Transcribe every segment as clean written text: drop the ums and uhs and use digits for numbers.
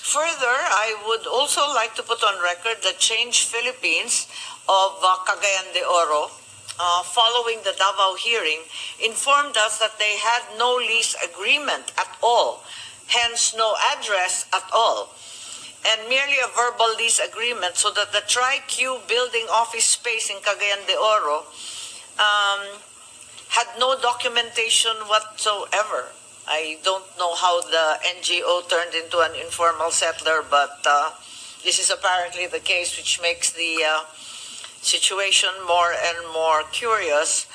Further, I would also like to put on record that Change Philippines of Cagayan de Oro, following the Davao hearing, informed us that they had no lease agreement at all, hence no address at all, and merely a verbal lease agreement, so that the Tri-Q building office space in Cagayan de Oro had no documentation whatsoever. I don't know how the NGO turned into an informal settler, but this is apparently the case, which makes the situation more and more curious.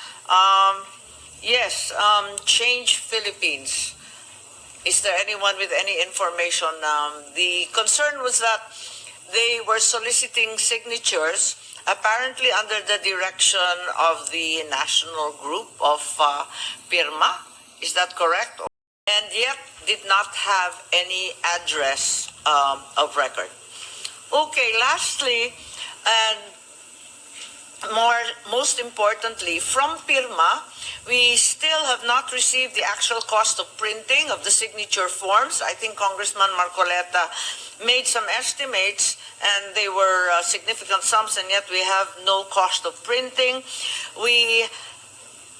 Yes, Change Philippines. Is there anyone with any information? The concern was that they were soliciting signatures, apparently under the direction of the national group of PIRMA. Is that correct? And yet did not have any address of record. Okay, lastly, and most importantly, from PIRMA, we still have not received the actual cost of printing of the signature forms. I think Congressman Marcoleta made some estimates, and they were significant sums, and yet we have no cost of printing. We,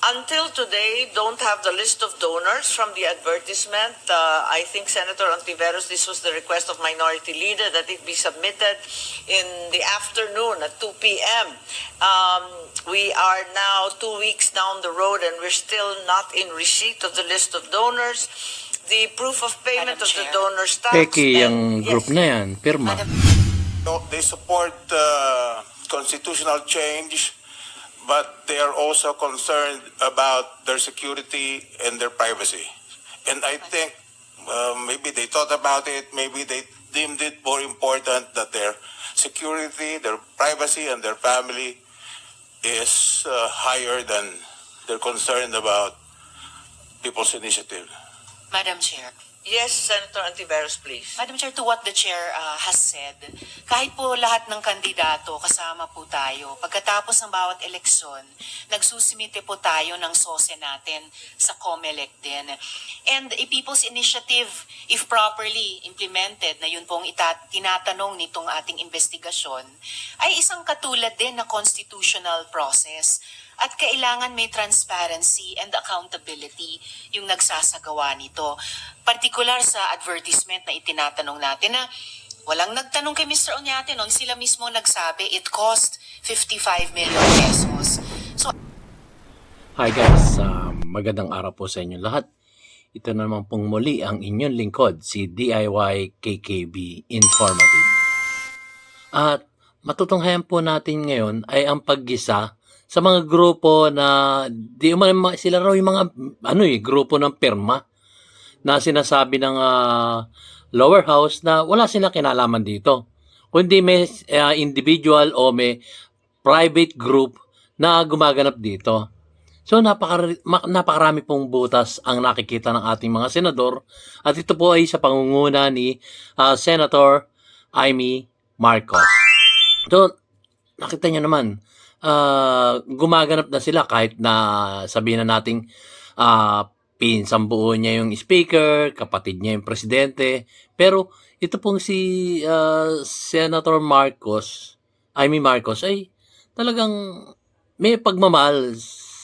until today, don't have the list of donors from the advertisement. I think Senator Ontiveros, this was the request of Minority Leader, that it be submitted in the afternoon at 2 p.m. We are now 2 weeks down the road, and we're still not in receipt of the list of donors. The proof of payment of the donors tax. Peki yung group na yan, PIRMA. They support constitutional change, but they are also concerned about their security and their privacy. And I think maybe they thought about it, maybe they deemed it more important that their security, their privacy, and their family is higher than their concern about people's initiative. Madam Chair. Yes, Senator Ontiveros, please. Madam Chair, to what the Chair has said, kahit po lahat ng kandidato kasama po tayo, pagkatapos ng bawat eleksyon, nagsusumite po tayo ng SOSE natin sa COMELEC din. And a people's initiative, if properly implemented, na yun pong tinatanong nitong ating investigasyon, ay isang katulad din na constitutional process. At kailangan may transparency and accountability yung nagsasagawa nito. Partikular sa advertisement na itinatanong natin na walang nagtanong kay Mr. Oñate, no? Sila mismo nagsabi it cost 55 million pesos. So, Hi guys, magandang araw po sa inyo lahat. Ito naman pong muli ang inyong lingkod, si DIY KKB Informative. At matutunghayan po natin ngayon ay ang paggisa sa mga grupo na di man sila raw yung mga grupo ng PIRMA na sinasabi ng lower house na wala silang kinalaman dito, kundi may individual o may private group na gumaganap dito. So napakarami pong butas ang nakikita ng ating mga senador, at ito po ay sa pangunguna ni Senator Amy Marcos. So nakita niyo naman, gumaganap na sila kahit na sabihin na nating pinsang buo niya yung speaker, kapatid niya yung presidente. Pero ito pong si Senator Amy Marcos ay talagang may pagmamahal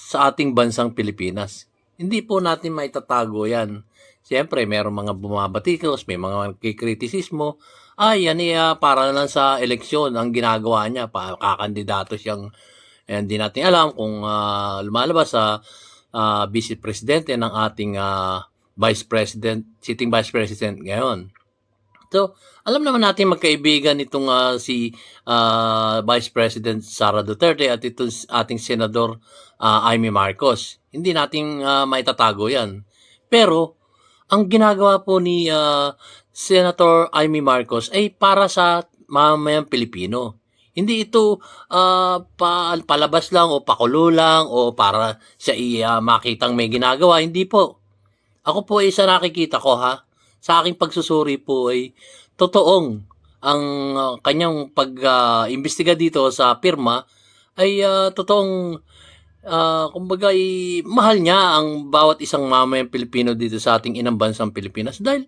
sa ating bansang Pilipinas. Hindi po natin maitatago yan. Siyempre, mayroong mga bumabatikos, may mga kikritisismo. Yan para lang sa eleksyon ang ginagawa niya. Kakandidato siyang, hindi natin alam kung lumalabas sa vice presidente ng ating sitting vice president ngayon. So, alam naman natin magkaibigan itong si Vice President Sara Duterte at itong ating Senador Amy Marcos. Hindi natin maitatago yan. Pero, ang ginagawa po ni Senator Amy Marcos ay para sa mamamayang Pilipino. Hindi ito palabas lang o pakulo lang o para siya makitang may ginagawa. Hindi po. Ako po ay sa nakikita ko sa aking pagsusuri po ay totoong ang kanyang pag-imbestiga dito sa PIRMA ay totoong kumbaga mahal niya ang bawat isang mamayang Pilipino dito sa ating inang bansang Pilipinas, dahil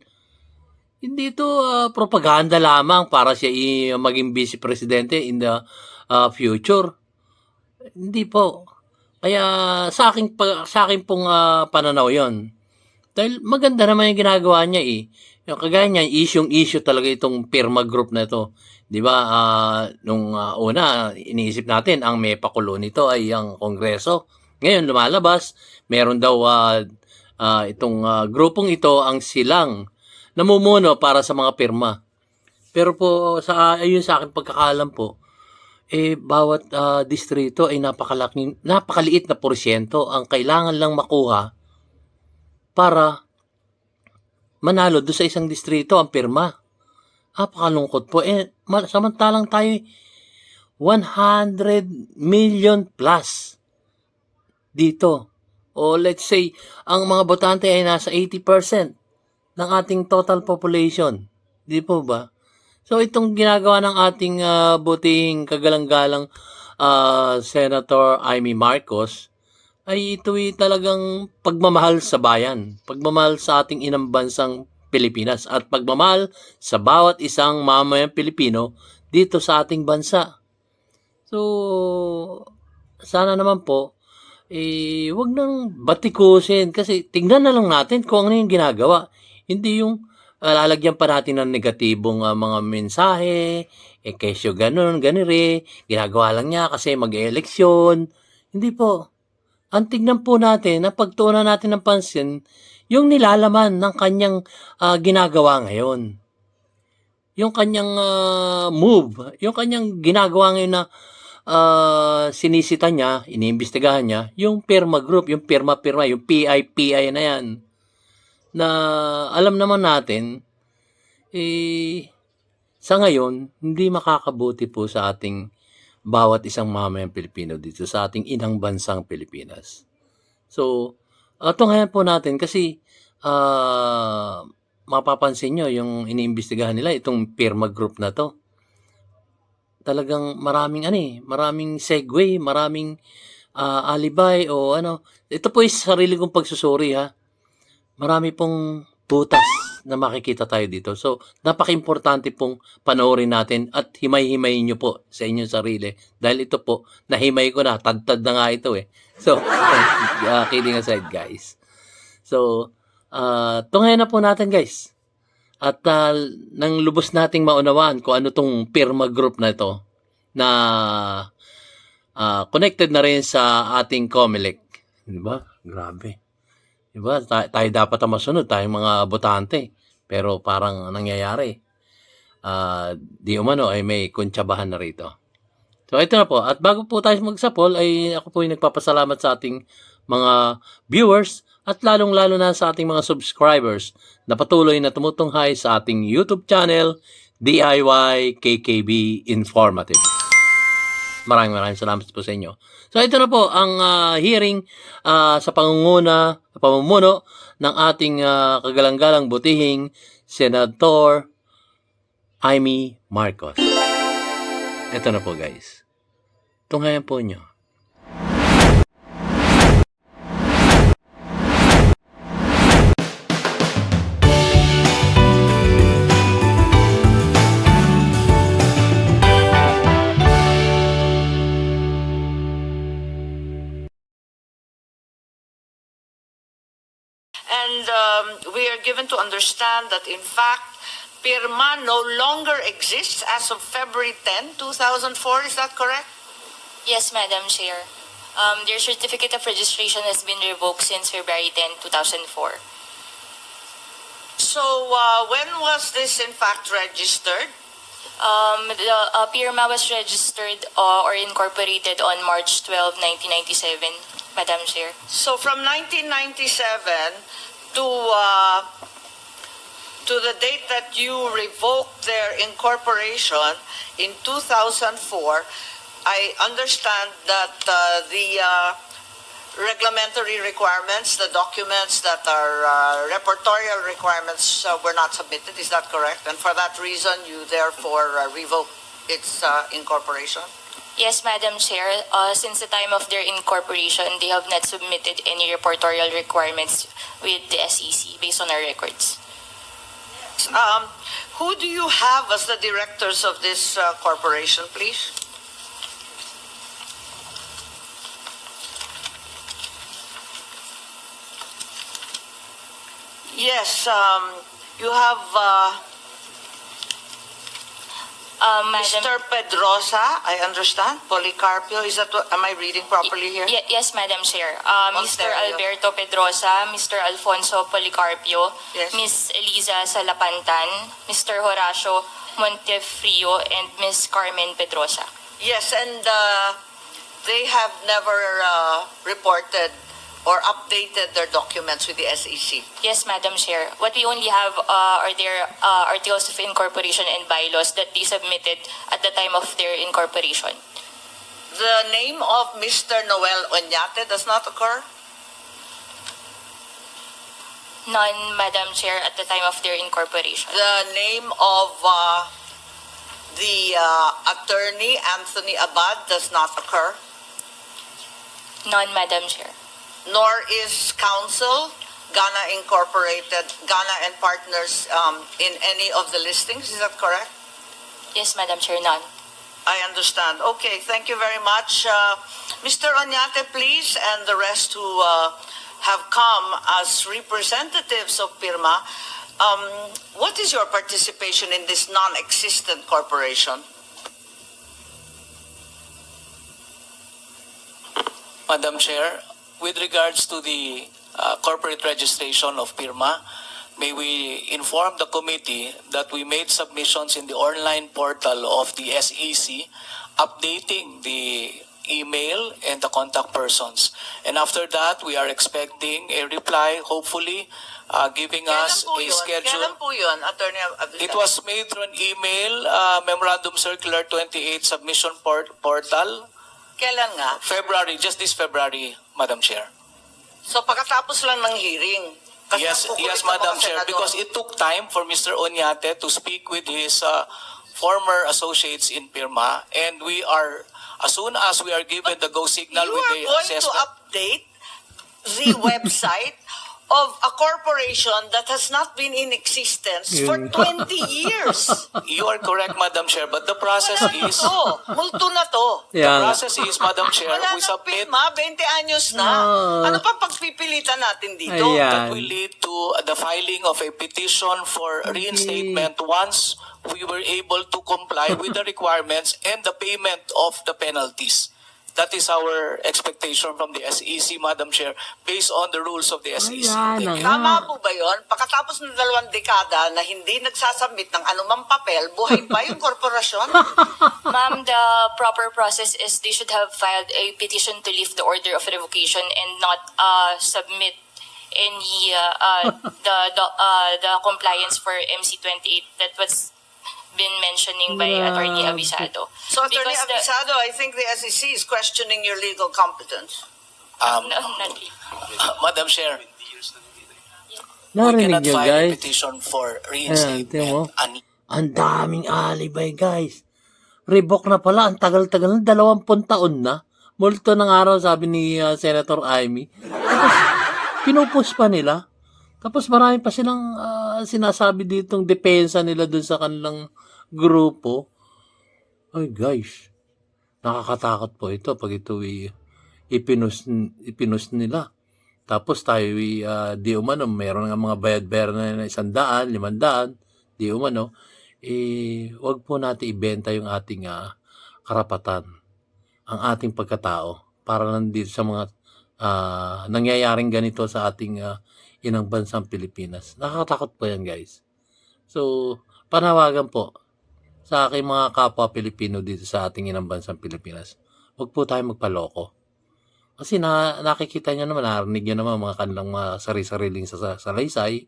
Hindi ito propaganda lamang para siya maging vice presidente in the future. Hindi po. Kaya sa akin pong pananaw 'yon. Dahil maganda naman yung ginagawa niya eh. Yung kagaya niya, issue talaga itong Pirma Group na ito. 'Di ba? Nung una, iniisip natin ang may pakulo nito ay ang Kongreso. Ngayon lumalabas, meron daw itong grupong ito ang silang namumuno para sa mga pirma. Pero po ayun sa akin pagkakaalam po, bawat distrito ay napakaliit na porsyento ang kailangan lang makuha para manalo doon sa isang distrito ang pirma. Napakalungkot po. Samantalang tayo 100 million plus dito. O let's say, ang mga botante ay nasa 80% ng ating total population. Di po ba? So itong ginagawa ng ating butihing kagalang-galang Senator Amy Marcos ay ito'y talagang pagmamahal sa bayan, pagmamahal sa ating inang bansang Pilipinas at pagmamahal sa bawat isang mamayang Pilipino dito sa ating bansa. So, sana naman po, wag nang batikusin kasi tingnan na lang natin kung ano yung ginagawa. Hindi yung lalagyan pa natin ng negatibong mga mensahe, kesyo ganun, ganire, ginagawa lang niya kasi mag-eleksyon. Hindi po. Ang tignan po natin, na pagtuunan natin ng pansin, yung nilalaman ng kanyang ginagawa ngayon. Yung kanyang move, yung kanyang ginagawa ngayon na sinisita niya, iniimbestigahan niya, yung Pirma Group, yung Pirma, yung PI na yan, na alam naman natin, sa ngayon, hindi makakabuti po sa ating bawat isang mamayang Pilipino dito sa ating inang bansang Pilipinas. So, tunghayan po natin kasi mapapansin nyo yung iniimbestigahan nila, itong Pirma Group na to. Talagang maraming segue, maraming alibay o ano. Ito po is sarili kong pagsusuri ha. Marami pong butas na makikita tayo dito. So, napaka-importante pong panoorin natin at himay-himayin nyo po sa inyong sarili. Dahil ito po, nahimay ko na, tad-tad na nga ito eh. So, kidding aside guys. So, tunghayan na po natin guys. At nang lubos nating maunawaan kung ano tong Pirma Group na ito na connected na rin sa ating COMELEC. Diba? Grabe. Diba? Tayo dapat ang masunod, tayong mga botante. Pero parang nangyayari. Di umano ay may kuntsabahan na rito. So ito na po. At bago po tayo magsapol ay ako po yung nagpapasalamat sa ating mga viewers at lalong-lalo na sa ating mga subscribers na patuloy na tumutunghay sa ating YouTube channel, DIY KKB Informative. Maraming salamat po sa inyo. So ito na po ang hearing sa pamumuno ng ating kagalang-galang butihing Senator Amy Marcos. Ito na po guys. Tunghayan po nyo. And we are given to understand that, in fact, Pirma no longer exists as of February 10, 2004. Is that correct? Yes, Madam Chair. Their certificate of registration has been revoked since February 10, 2004. So, when was this, in fact, registered? The PIRMA was registered or incorporated on March 12, 1997, Madam Chair. So, from 1997 to the date that you revoked their incorporation in 2004, I understand that the reglementary requirements, the documents that are repertorial requirements were not submitted. Is that correct? And for that reason, you therefore revoked its incorporation? Yes, Madam Chair. Since the time of their incorporation, they have not submitted any reportorial requirements with the SEC based on our records. Who do you have as the directors of this corporation, please? Yes, you have Madam. Mr. Pedrosa, I understand, Policarpio, is that what, am I reading properly here? Yes, Madam Chair. Mr. Ontario. Alberto Pedrosa, Mr. Alfonso Policarpio, Yes. Miss Eliza Salapantan, Mr. Horacio Montefrio, and Miss Carmen Pedrosa. Yes, and they have never reported or updated their documents with the SEC. Yes, Madam Chair. What we only have are their articles of incorporation and bylaws that they submitted at the time of their incorporation. The name of Mr. Noel Oñate does not occur? None, Madam Chair, at the time of their incorporation. The name of the attorney, Anthony Abad, does not occur? None, Madam Chair. Nor is counsel, Ghana Incorporated, Ghana and Partners in any of the listings, is that correct? Yes, Madam Chair, none. I understand. Okay, thank you very much. Mr. Oñate, please, and the rest who have come as representatives of PIRMA, what is your participation in this non-existent corporation? Madam Chair, with regards to the corporate registration of PIRMA, may we inform the committee that we made submissions in the online portal of the SEC updating the email and the contact persons. And after that, we are expecting a reply, hopefully giving us a Kailan schedule. po yun, Attorney Abdul? It was made through an email, Memorandum Circular 28 Submission Portal, Kailan nga? February, just this February, Madam Chair. So pagkatapos lang ng hearing. Kasi Yes, ang kukulit yes, ng mga Madam Chair, senador. because it took time for Mr. Oñate to speak with his former associates in PIRMA, and we are, as soon as we are given the go signal You with are the going to assessment. update the website of a corporation that has not been in existence for 20 years. You are correct, Madam Chair, but the process is, Multo na to. the Yeah. process is, Madam Chair, Wala we nang submit pirma, 20 anyos na. Ano pa pagpipilitan natin dito? Ayan. that will lead to the filing of a petition for reinstatement once we were able to comply with the requirements and the payment of the penalties. That is our expectation from the SEC, Madam Chair, based on the rules of the SEC. Ayan na Thank you. nga. Tama po ba yun? Pagkatapos ng 2 dekada na hindi nagsasubmit ng anumang papel, buhay pa yung korporasyon? Ma'am, the proper process is they should have filed a petition to lift the order of revocation and not submit any the compliance for MC28 that was been mentioning by Attorney Grabe. Abisado. So, Attorney Because Abisado, I think the SEC is questioning your legal competence. No, not really. Madam Chair, we Narinig cannot nyo, file a guys? petition for Ayan, tingnan mo. reinstatement. Ang daming alibay, guys. Revoke na pala. Ang tagal-tagal na. 20 taon na. Multo ng araw, sabi ni Senator Amy. Tapos, pinupus pa nila. Tapos marami pa silang sinasabi ditong depensa nila dun sa kanilang grupo. Ay, guys. Nakakatakot po ito pag ito ipinus nila. Tapos tayo di umano, meron nga mga bayad-bayad na 100, 500, di umano, wag po natin ibenta yung ating karapatan, ang ating pagkatao, para nandito sa mga nangyayaring ganito sa ating inang bansang Pilipinas. Nakakatakot po yan, guys. So, panawagan po sa aking mga kapwa Pilipino dito sa ating inang bansang Pilipinas. Huwag po tayo magpaloko. Kasi nakikita nyo naman, narinig nyo naman mga kanilang mga sari-sariling salaysay.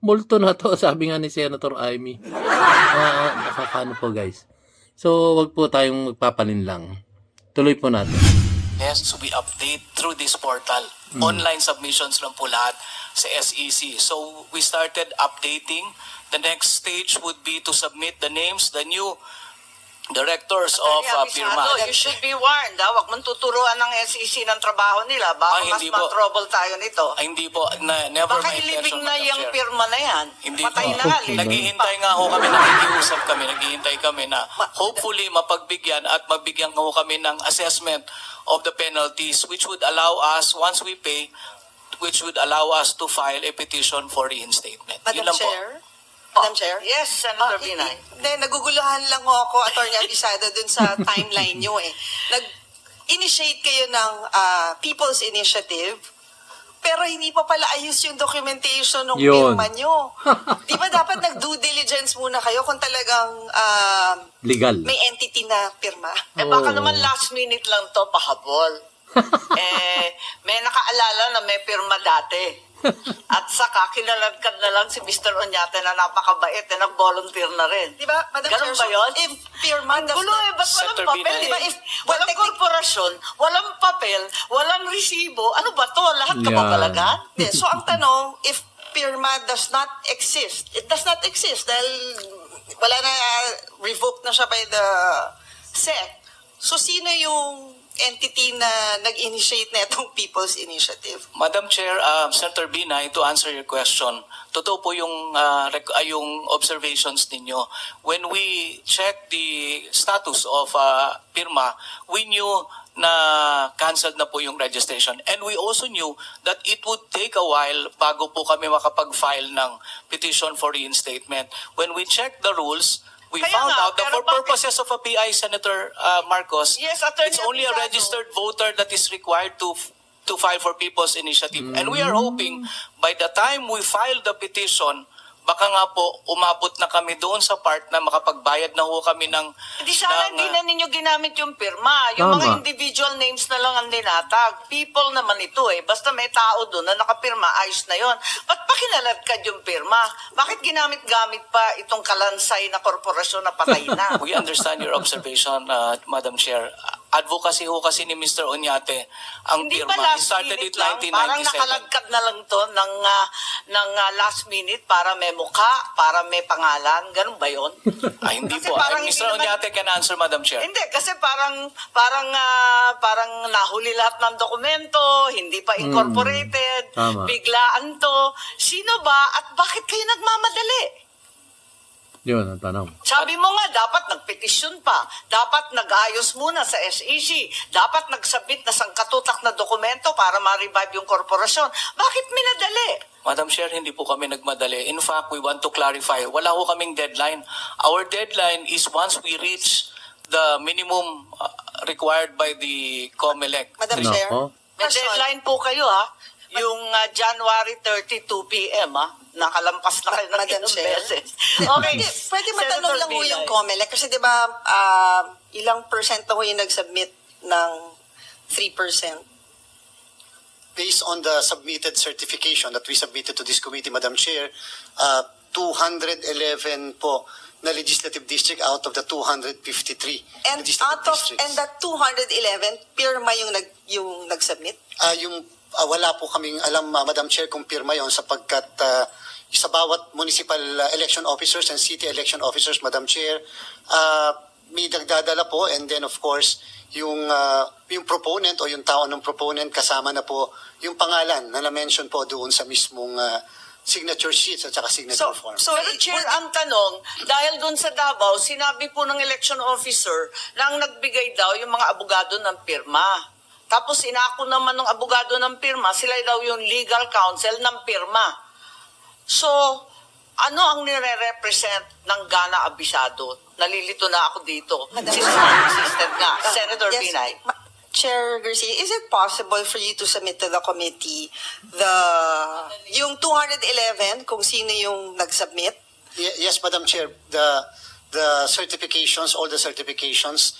Multo na to, sabi nga ni Senator Amy. Nakakano po, guys. So, wag po tayong magpapalinlang. Tuloy po natin. Yes, so we update through this portal. Online submissions lang po lahat sa SEC. So we started updating. The next stage would be to submit the names, the new directors of PIRMA. Abisado, you should be warned. Huwag mong tuturuan ng SEC ng trabaho nila. Baka mas hindi po. ma-trouble tayo nito. Ay, hindi po, never Baka my ilibing intention, na Madam yung Chair. pirma na yan. Hindi Patay po. na nga. Okay. Naghihintay nga ho kami, nakikiusap kami, naghihintay kami na hopefully mapagbigyan at magbigyan ho kami ng assessment of the penalties which would allow us, once we pay, which would allow us to file a petition for reinstatement. Yun Madam lang po. Chair? Madam Chair? Yes, Senator Binay. Hindi, naguguluhan lang ho ako, Atty. Abisado, dun sa timeline nyo eh. Nag-initiate kayo ng People's Initiative, pero hindi pa pala ayos yung documentation ng Yun. pirma nyo. Di ba dapat nag-due diligence muna kayo kung talagang Legal. may entity na pirma? Eh baka Oo. naman last minute lang to pahabol. May nakaalala na may pirma dati. At saka kinaladkad na lang si Mr. Oñate na napakabait na nag-volunteer na rin. Di ba, Madam Ganun Chair? ba So, yun? if pirma does Gulo not... eh, ba't walang Senator papel? Binay. Di ba? If walang korporasyon, walang papel, walang resibo, ano ba to? Lahat ka ba Yeah. talaga? Hindi, so ang tanong, if pirma does not exist, it does not exist dahil wala na, revoked na siya by the SEC. So sino yung entity na nag-initiate na itong People's Initiative? Madam Chair, Senator Binay, to answer your question, totoo po yung yung observations ninyo. When we check the status of PIRMA, we knew na canceled na po yung registration. And we also knew that it would take a while bago po kami makapag-file ng petition for reinstatement. When we checked the rules, we Kaya found nga, out that pero for bakit- purposes of a PI, Senator Marcos, Yes, Attorney it's only a Abisado. registered voter that is required to file for People's Initiative. And we are hoping by the time we file the petition, baka nga po umabot na kami doon sa part na makapagbayad na ho kami ng... Hindi sana ng, hindi na ninyo ginamit yung pirma. Yung Tama. mga individual names na lang ang dinatag. People naman ito eh. Basta may tao doon na nakapirma, ayos na yon. Ba't pa kinaladkad yung pirma? Bakit ginamit-gamit pa itong kalansay na korporasyon na patay na? We understand your observation, Madam Chair. Advocacy ho kasi ni Mr. Oñate ang Hindi PIRMA. pa He last started minute it lang. Parang 1997. nakaladkad na lang to ng last minute para may mukha, para may pangalan. Ganun ba yon? Ay, hindi Kasi po. parang Mr. hindi naman- Oñate can answer, Madam Chair. Hindi, kasi parang nahuli lahat ng dokumento, hindi pa incorporated, Tama. biglaan to. Sino ba at bakit kayo nagmamadali? Yun ang tanong. Sabi mo nga, dapat nagpetisyon pa. Dapat nag-ayos muna sa SEC. Dapat nagsabit na sangkatutak na dokumento para ma-revive yung korporasyon. Bakit minadali? Madam Chair, hindi po kami nagmadali. In fact, we want to clarify, wala ho kaming deadline. Our deadline is once we reach the minimum required by the COMELEC. Madam Chair? Nako. May Question. deadline po kayo ha. Yung January 30, 2 p.m. ha. Nakalampas na kayo ng Madam ilang Chair? beses. Pwede matanong lang ho yung COMELEC kasi di ba ilang percent na ho yung nag-submit ng 3%? Based on the submitted certification that we submitted to this committee, Madam Chair, 211 po na legislative district out of the 253 And legislative out of districts. and that 211 pirma yung nag-submit? Wala po kaming alam, Madam Chair, kung pirma yon sapagkat sa bawat municipal election officers and city election officers, Madam Chair, may nagdadala po, and then of course yung proponent o yung tao ng proponent kasama na po yung pangalan na na-mention po doon sa mismong signature sheets at saka signature form. So Pero Chair, ang tanong, dahil dun sa Davao, sinabi po ng election officer na ang nagbigay daw yung mga abogado ng pirma. Tapos inako naman ng abogado ng pirma, sila daw yung legal counsel ng pirma. So, ano ang nire-represent ng Gana Abisado? Nalilito na ako dito. Since non-existent nga. Senator Yes, Binay. Chair Garcia, is it possible for you to submit to the committee yung 211 kung sino yung nag-submit? Yes, Madam Chair. The certifications, all the certifications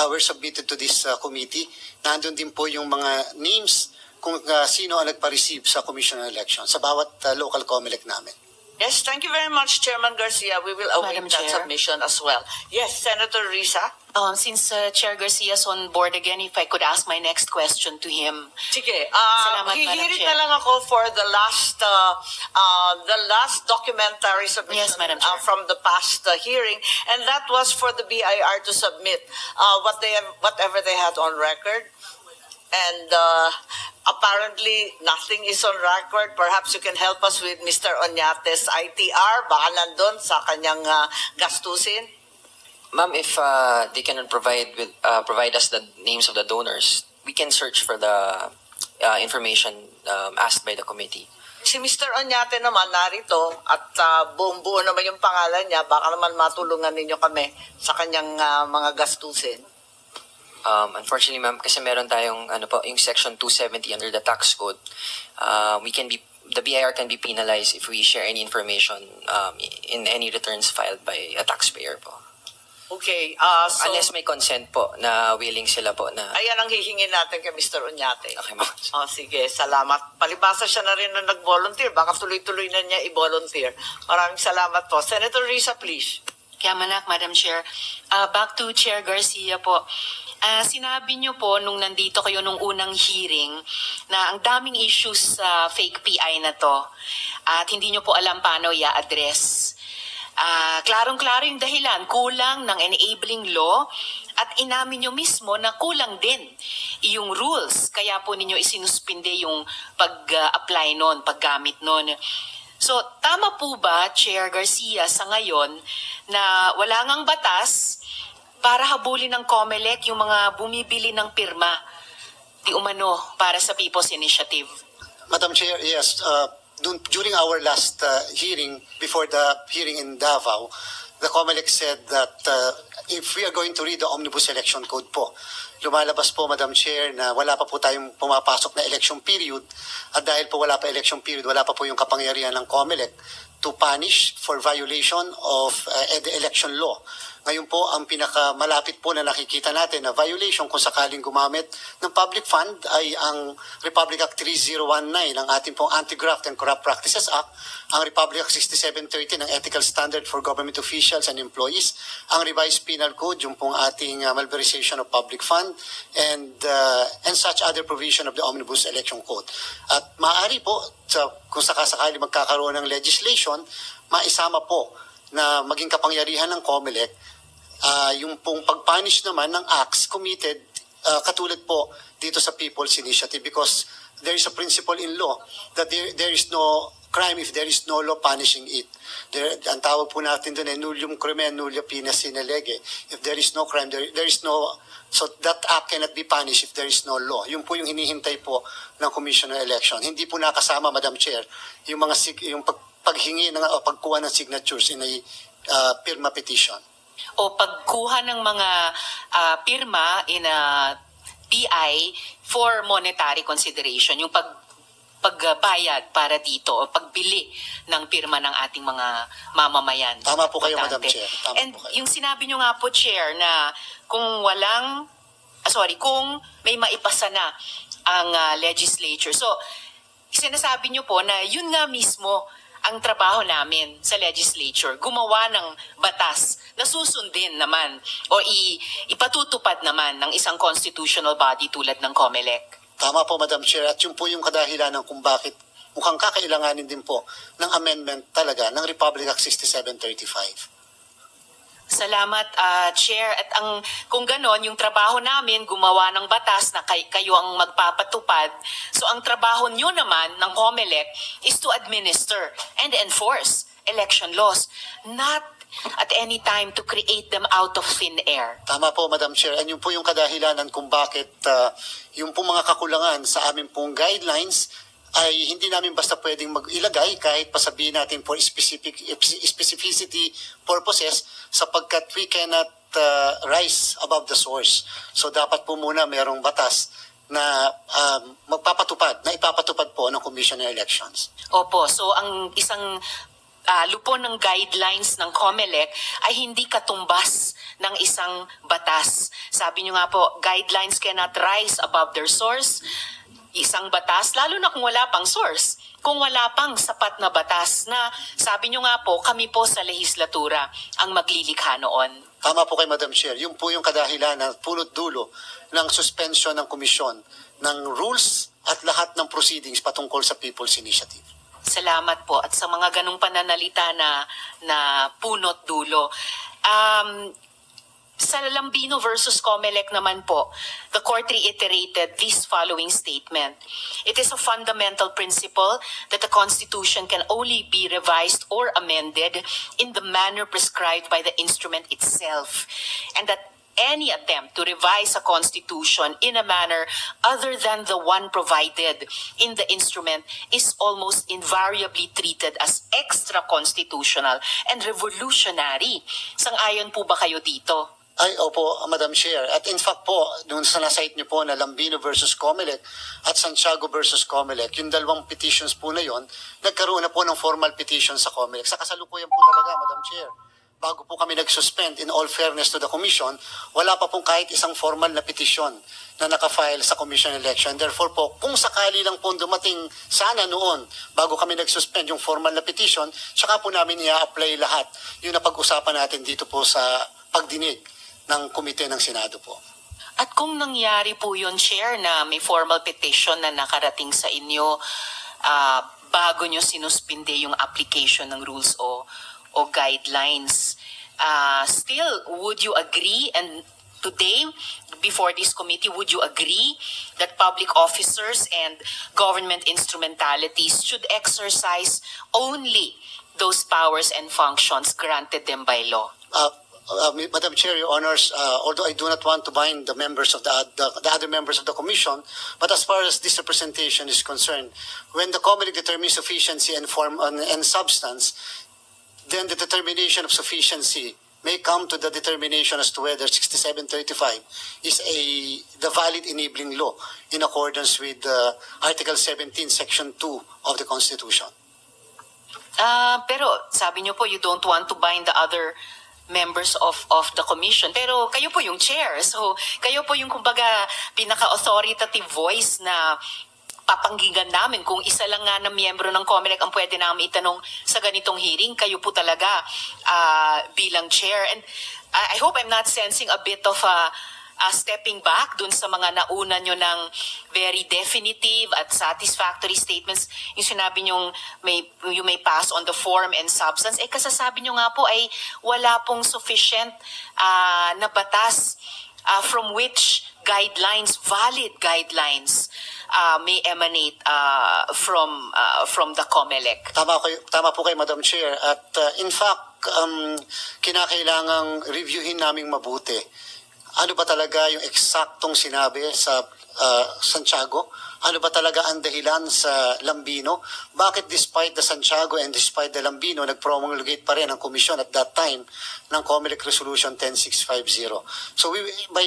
were submitted to this committee. Nandun din po yung mga names kung sino ang nagpa-receive sa Commission on Elections sa bawat local COMELEC namin. Yes, thank you very much, Chairman Garcia. We will await Madam that Chair. submission as well. Yes, Senator Risa. Since Chair Garcia is on board again, if I could ask my next question to him. Sige, Salamat, Madam hihirit Chair. na lang ako for the last documentary submission Yes, Madam Chair. from the past hearing, and that was for the BIR to submit whatever they had on record. And apparently, nothing is on record. Perhaps you can help us with Mr. Oñate's ITR. Baka nandun sa kanyang gastusin. Ma'am, if they can provide us the names of the donors, we can search for the information asked by the committee. Si Mr. Oñate naman narito at buong-buo naman yung pangalan niya. Baka naman matulungan ninyo kami sa kanyang mga gastusin. Unfortunately, ma'am, kasi meron tayong yung section 270 under the tax code. The BIR can be penalized if we share any information in any returns filed by a taxpayer po. Okay, so Unless may consent po na willing sila po na... ayan ang hihingin natin kay Mr. Oñate. Okay, ma'am. Sige, salamat. Palibasa siya na rin na nag-volunteer. Baka tuloy-tuloy na niya i-volunteer. Maraming salamat po. Senator Risa, please. Kamanak, Madam Chair. Back to Chair Garcia po. Sinabi niyo po nung nandito kayo nung unang hearing na ang daming issues sa fake PI na to at hindi niyo po alam paano i-address. Klarong-klaro yung dahilan, kulang ng enabling law at inamin nyo mismo na kulang din yung rules. Kaya po ninyo isinuspinde yung pag-apply nun, paggamit nun. So, tama po ba, Chair Garcia, sa ngayon na wala ngang batas para habulin ng COMELEC yung mga bumibili ng pirma di umano para sa People's Initiative? Madam Chair, yes. During our last hearing, before the hearing in Davao, the COMELEC said that if we are going to read the Omnibus Election Code po, lumalabas po, Madam Chair, na wala pa po tayong pumapasok na election period at dahil po wala pa election period, wala pa po yung kapangyarihan ng COMELEC to punish for violation of the election law. Ngayon po, ang pinakamalapit po na nakikita natin na violation kung sakaling gumamit ng public fund ay ang Republic Act 3019, ang ating pong Anti-Graft and Corrupt Practices Act, ang Republic Act 6730 ng Ethical Standard for Government Officials and Employees, ang Revised Penal Code, yung pong ating malversation of public fund, and such other provision of the Omnibus Election Code. At maaari po, kung sakasakali magkakaroon ng legislation, maisama po na maging kapangyarihan ng COMELEC yung pong pag-punish naman ng acts committed katulad po dito sa People's Initiative because there is a principle in law that there is no crime if there is no law punishing it. Ang tawag po natin doon ay nullium crimen nullia pena sine lege. If there is no crime, there is no... So that act cannot be punished if there is no law. Yun po yung hinihintay po ng Commission on Election. Hindi po nakasama, Madam Chair, yung paghingi o pagkuha ng signatures in a pirma petition. O pagkuha ng mga pirma in a PI for monetary consideration, yung pagbayad para dito o pagbili ng pirma ng ating mga mamamayan. Tama po kayo, Madam Importante. Chair. Tama And po kayo. yung sinabi nyo nga po, Chair, na kung kung may maipasa na ang legislature. So, sinasabi nyo po na yun nga mismo ang trabaho namin sa legislature, gumawa ng batas na susundin naman o ipatutupad naman ng isang constitutional body tulad ng COMELEC. Tama po, Madam Chair. At yun po yung kadahilanan kung bakit mukhang kakailanganin din po ng amendment talaga ng Republic Act 6735. Salamat, Chair. At kung ganon, yung trabaho namin, gumawa ng batas na kayo ang magpapatupad. So ang trabaho nyo naman ng COMELEC is to administer and enforce election laws, not at any time to create them out of thin air. Tama po, Madam Chair. And yun po yung kadahilanan kung bakit yung po mga kakulangan sa aming pong guidelines ay hindi namin basta pwedeng mag-ilagay kahit pasabihin natin for specificity purposes sapagkat we cannot rise above the source. So dapat po muna mayroong batas na ipapatupad po ng Commission on Elections. Opo, so ang isang lupon ng guidelines ng COMELEC ay hindi katumbas ng isang batas. Sabi nyo nga po, guidelines cannot rise above their source. Isang batas, lalo na kung wala pang source, kung wala pang sapat na batas na sabi nyo nga po, kami po sa lehislatura ang maglilikha noon. Tama po kay Madam Chair. Yung po yung kadahilan na punot dulo ng suspension ng komisyon ng rules at lahat ng proceedings patungkol sa People's Initiative. Salamat po at sa mga ganong pananalita na punot dulo. Sa Lambino versus Comelec naman po, the court reiterated this following statement. It is a fundamental principle that the Constitution can only be revised or amended in the manner prescribed by the instrument itself, and that any attempt to revise a constitution in a manner other than the one provided in the instrument is almost invariably treated as extra-constitutional and revolutionary. Sang-ayon po ba kayo dito? Ay, opo, Madam Chair. At in fact po, nung sa nasite niyo po na Lambino versus Comelec at Santiago versus Comelec, yung dalawang petitions po na yon, nagkaroon na po ng formal petition sa Comelec. Sa kasalukuyan po talaga, Madam Chair. Bago po kami nag-suspend, in all fairness to the Commission, wala pa pong kahit isang formal na petition na nakafile sa Commission election. Therefore po, kung sakali lang po dumating sana noon, bago kami nag-suspend yung formal na petition, saka po namin i-apply lahat yung napag-usapan natin dito po sa pagdinig ng komite ng Senado po. At kung nangyari po yun, Chair, na may formal petition na nakarating sa inyo bago nyo sinuspinde yung application ng rules o guidelines, still, would you agree, and today, before this committee, would you agree that public officers and government instrumentalities should exercise only those powers and functions granted them by law? Madam Chair, Your Honors, although I do not want to bind the members of the other members of the Commission, but as far as this representation is concerned, when the Comelec determines sufficiency and form and substance, then the determination of sufficiency may come to the determination as to whether 6735 is the valid enabling law in accordance with Article 17, Section 2 of the Constitution. Pero sabi niyo po, you don't want to bind the other members of the commission. Pero kayo po yung chair. So, kayo po yung kumbaga pinaka-authoritative voice na papanggigan namin. Kung isa lang nga na miyembro ng Comelec ang pwede namin itanong sa ganitong hearing, kayo po talaga bilang chair. And I hope I'm not sensing a bit of stepping back dun sa mga nauna nyo ng very definitive at satisfactory statements. Yung sinabi nyo you may pass on the form and substance. Kasasabi nyo nga po ay wala pong sufficient na batas from which guidelines, valid guidelines, may emanate from the Comelec. Tama po kay Madam Chair. At in fact, kinakailangang reviewin naming mabuti. Ano ba talaga yung eksaktong sinabi sa Santiago? Ano ba talaga ang dahilan sa Lambino? Bakit despite the Santiago and despite the Lambino, nag-promulgate pa rin ang komisyon at that time ng Comelec Resolution 10650? So by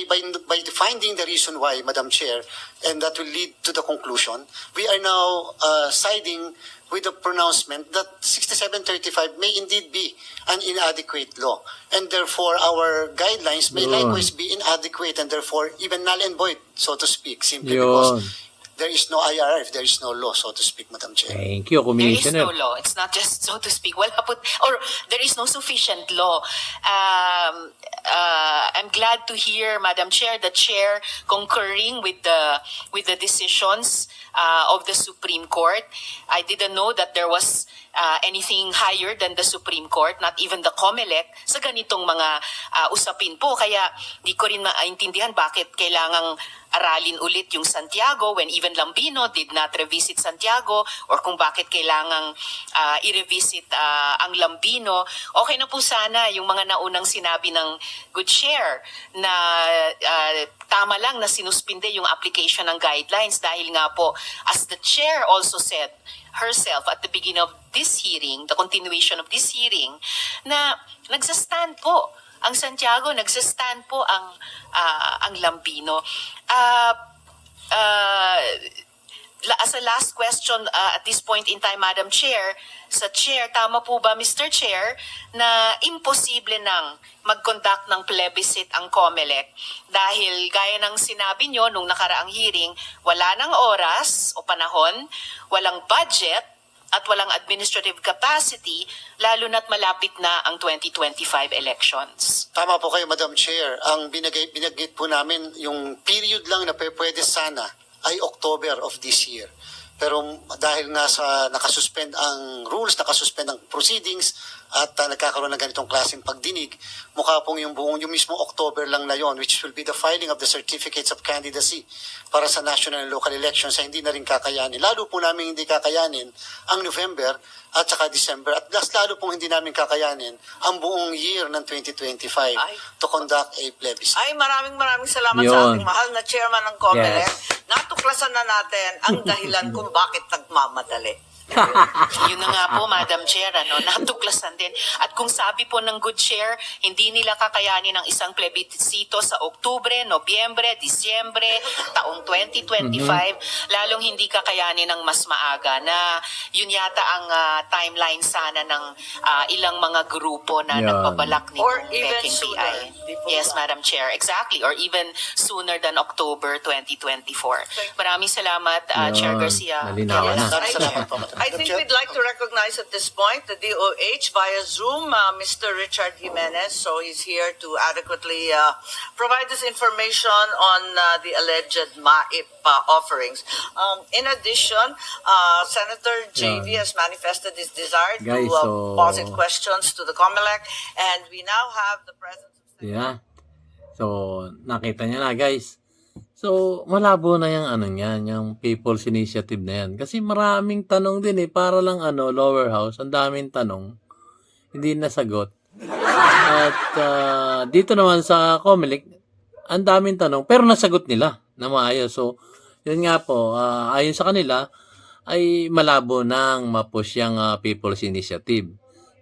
finding the reason why, Madam Chair, and that will lead to the conclusion, we are now siding with the pronouncement that 6735 may indeed be an inadequate law. And therefore, our guidelines may likewise be inadequate and therefore even null and void, so to speak, simply because there is no IRR if there is no law, so to speak, Madam Chair. Thank you, There is Commissioner. no law. It's not just so to speak. Or there is no sufficient law. I'm glad to hear, Madam Chair, the Chair concurring with the decisions of the Supreme Court. I didn't know that there was anything higher than the Supreme Court, not even the Comelec, sa ganitong mga usapin po. Kaya di ko rin maintindihan bakit kailangang aralin ulit yung Santiago when even Lambino did not revisit Santiago, or kung bakit kailangang i-revisit ang Lambino. Okay na po sana yung mga naunang sinabi ng Good Chair na tama lang na sinuspinde yung application ng guidelines dahil nga po, as the Chair also said herself at the beginning of this hearing, the continuation of this hearing, na nagsastand po ang Santiago, nagsastand po ang Lambino. As a last question at this point in time, Madam Chair, sa Chair, tama po ba, Mr. Chair, na imposible nang mag-conduct ng plebiscite ang Comelec dahil gaya ng sinabi nyo nung nakaraang hearing, wala nang oras o panahon, walang budget, at walang administrative capacity, lalo na't malapit na ang 2025 elections. Tama po kayo, Madam Chair. Ang binagit po namin, yung period lang na pwede sana ay October of this year. Pero dahil nga sa nakasuspend ang rules, nakasuspend ang proceedings, at nagkakaroon ng ganitong klaseng pagdinig, mukha pong yung mismo October lang na yon, which will be the filing of the certificates of candidacy para sa national and local elections, ay hindi na rin kakayanin. Lalo po namin hindi kakayanin ang November at saka December, at lalo pong hindi namin kakayanin ang buong year ng 2025 to conduct a plebiscite. Ay, maraming salamat sa Yun. ating mahal na chairman ng COMELEC. Yes. Natuklasan na natin ang dahilan kung bakit nagmamadali. Yun na nga po, Madam Chair, natuklasan din. At kung sabi po ng Good Share, hindi nila kakayanin ng isang plebiscito sa Oktubre, Nobyembre, Disyembre, taong 2025, lalong hindi kakayanin ng mas maaga na yun yata ang timeline sana ng ilang mga grupo na Yan. nagpabalak ni Or even Peking sooner. PI. Di po Yes, ba? Madam Chair, exactly. Or even sooner than October 2024. Maraming salamat, Chair Yan. Garcia. Nalinawan na. Maraming salamat po, Madam I think Chair. we'd like to recognize at this point the DOH via Zoom, Mr. Richard Jimenez. So he's here to adequately provide us information on the alleged MAIP offerings. In addition, Senator JV has manifested his desire Guys, to so- posit questions to the COMELEC, and we now have the presence of Yeah. So, nakita niya na, guys. So, malabo na yung niyan, yung People's Initiative na yan. Kasi maraming tanong din para lang lower house, ang daming tanong, hindi nasagot. At dito naman sa COMELEC, ang daming tanong, pero nasagot nila na maayos. So, yun nga po, ayon sa kanila, ay malabo nang ma-push yung People's Initiative.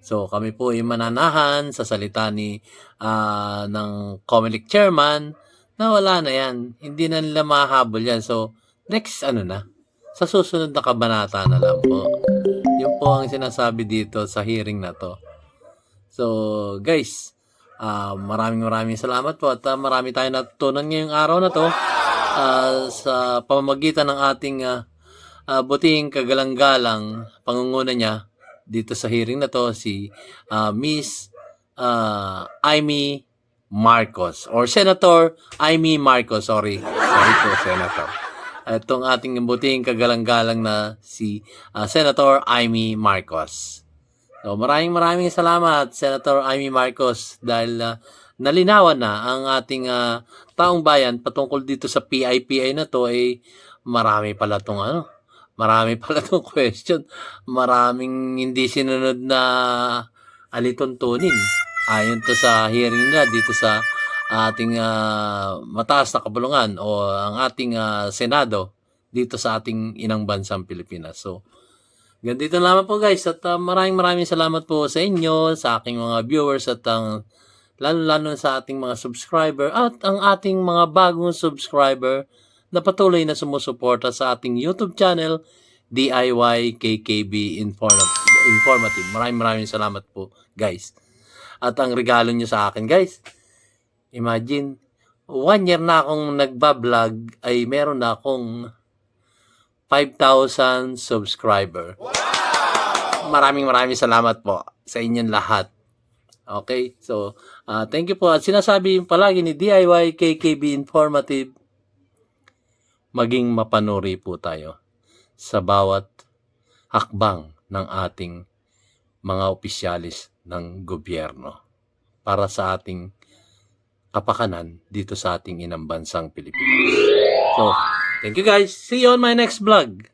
So, kami po ay mananahan sa salita ng COMELEC chairman na wala na yan. Hindi na nila mahabol yan. So, next na? Sa susunod na kabanata na lang po. Yun po ang sinasabi dito sa hearing na to. So, guys, maraming salamat po at marami tayong natutunan ngayong araw na to sa pamamagitan ng ating butihing kagalang-galang pangunguna niya dito sa hearing na to, si Miss Amy Marcos or Senator Amy Marcos, sorry po, Senator. Itong ating butihing kagalang-galang na si Senator Amy Marcos. So maraming salamat, Senator Amy Marcos, dahil nalinawan na ang ating taong bayan patungkol dito sa PIPI na to. Marami pala tong question, maraming hindi sinunod na alituntunin. Ayon to sa hearing na dito sa ating mataas na kapulungan o ang ating Senado dito sa ating inang bansang Pilipinas. So, ganito lamang po, guys, at maraming salamat po sa inyo, sa aking mga viewers, at lalo sa ating mga subscriber at ang ating mga bagong subscriber na patuloy na sumusuporta sa ating YouTube channel, DIY KKB Informative. Maraming salamat po, guys. At ang regalo nyo sa akin, guys, imagine, 1 year na akong nagbablog ay meron na akong 5,000 subscriber. Maraming salamat po sa inyong lahat. Okay? So, thank you po. At sinasabi palagi ni DIY KKB Informative, maging mapanuri po tayo sa bawat hakbang ng ating mga opisyalis ng gobyerno para sa ating kapakanan dito sa ating inang bansang Pilipinas. So, thank you, guys. See you on my next vlog.